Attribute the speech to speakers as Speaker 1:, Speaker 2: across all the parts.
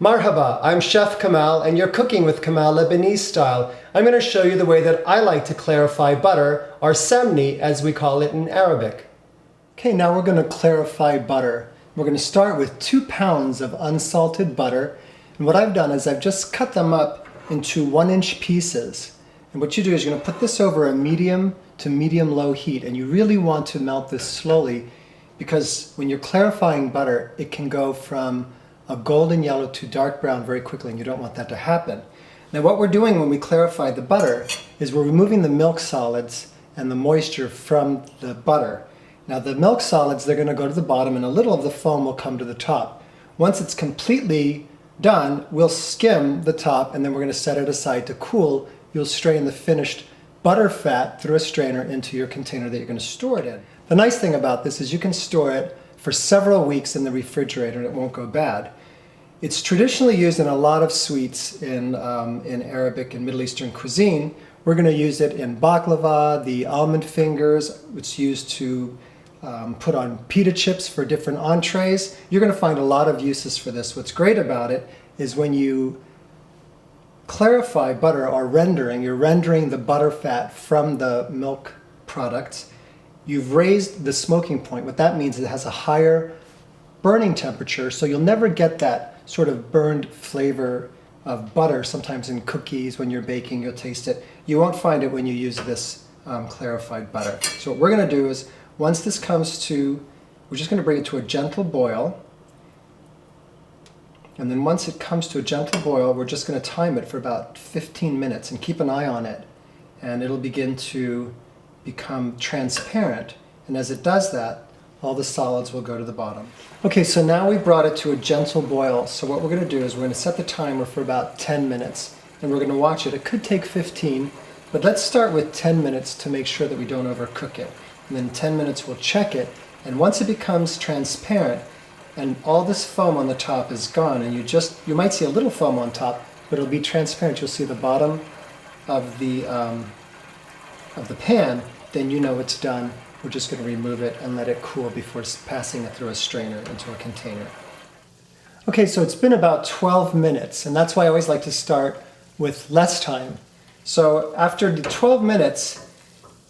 Speaker 1: Marhaba, I'm Chef Kamal and you're cooking with Kamal Lebanese style. I'm going to show you the way that I like to clarify butter, or Samnee as we call it in Arabic. Okay, now we're going to clarify butter. We're going to start with 2 pounds of unsalted butter. And what I've done is I've just cut them up into 1-inch pieces. And what you do is you're going to put this over a medium to medium-low heat. And you really want to melt this slowly because when you're clarifying butter, it can go from a golden yellow to dark brown very quickly, and you don't want that to happen. Now what we're doing when we clarify the butter is we're removing the milk solids and the moisture from the butter. Now the milk solids, they're going to go to the bottom and a little of the foam will come to the top. Once it's completely done, we'll skim the top and then we're going to set it aside to cool. You'll strain the finished butter fat through a strainer into your container that you're going to store it in. The nice thing about this is you can store it for several weeks in the refrigerator and it won't go bad. It's traditionally used in a lot of sweets in Arabic and Middle Eastern cuisine. We're going to use it in baklava, the almond fingers. It's used to put on pita chips for different entrees. You're going to find a lot of uses for this. What's great about it is when you clarify butter or rendering, you're rendering the butter fat from the milk products. You've raised the smoking point. What that means is it has a higher burning temperature, so you'll never get that sort of burned flavor of butter. Sometimes in cookies, when you're baking, you'll taste it. You won't find it when you use this clarified butter. So what we're going to do is, once this comes to, we're just going to bring it to a gentle boil. And then once it comes to a gentle boil, we're just going to time it for about 15 minutes and keep an eye on it. And it'll begin to become transparent, and as it does that, all the solids will go to the bottom. Okay, so now we brought it to a gentle boil. So what we're going to do is we're going to set the timer for about 10 minutes, and we're going to watch it. It could take 15, but let's start with 10 minutes to make sure that we don't overcook it. And then 10 minutes we'll check it, and once it becomes transparent and all this foam on the top is gone, and you might see a little foam on top, but it'll be transparent. You'll see the bottom of the pan, then you know it's done. We're just going to remove it and let it cool before passing it through a strainer into a container. Okay, so it's been about 12 minutes, and that's why I always like to start with less time. So after the 12 minutes,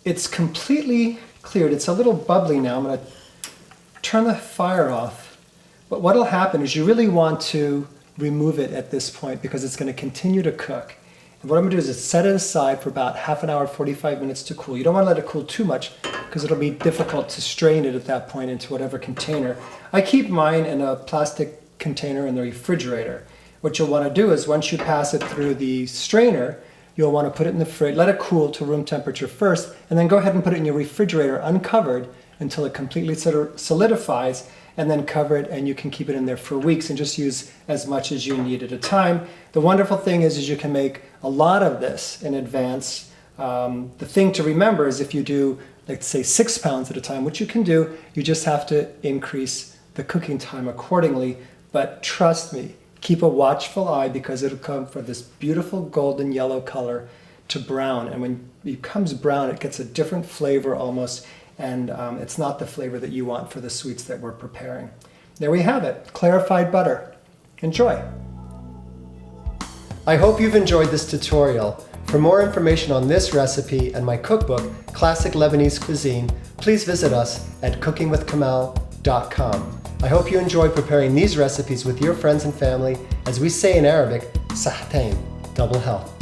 Speaker 1: it's completely cleared. It's a little bubbly now. I'm going to turn the fire off. But what will happen is you really want to remove it at this point because it's going to continue to cook. And what I'm going to do is set it aside for about half an hour, 45 minutes to cool. You don't want to let it cool too much because it'll be difficult to strain it at that point into whatever container. I keep mine in a plastic container in the refrigerator. What you'll want to do is once you pass it through the strainer, you'll want to put it in the fridge, let it cool to room temperature first, and then go ahead and put it in your refrigerator uncovered until it completely solidifies, and then cover it, and you can keep it in there for weeks and just use as much as you need at a time. The wonderful thing is you can make a lot of this in advance. The thing to remember is if you do, let's say 6 pounds at a time, which you can do, you just have to increase the cooking time accordingly. But trust me, keep a watchful eye because it'll come from this beautiful golden yellow color to brown. And when it becomes brown, it gets a different flavor almost. And it's not the flavor that you want for the sweets that we're preparing. There we have it, clarified butter. Enjoy. I hope you've enjoyed this tutorial. For more information on this recipe and my cookbook, Classic Lebanese Cuisine, please visit us at cookingwithkamal.com. I hope you enjoy preparing these recipes with your friends and family. As we say in Arabic, sahtain, double health.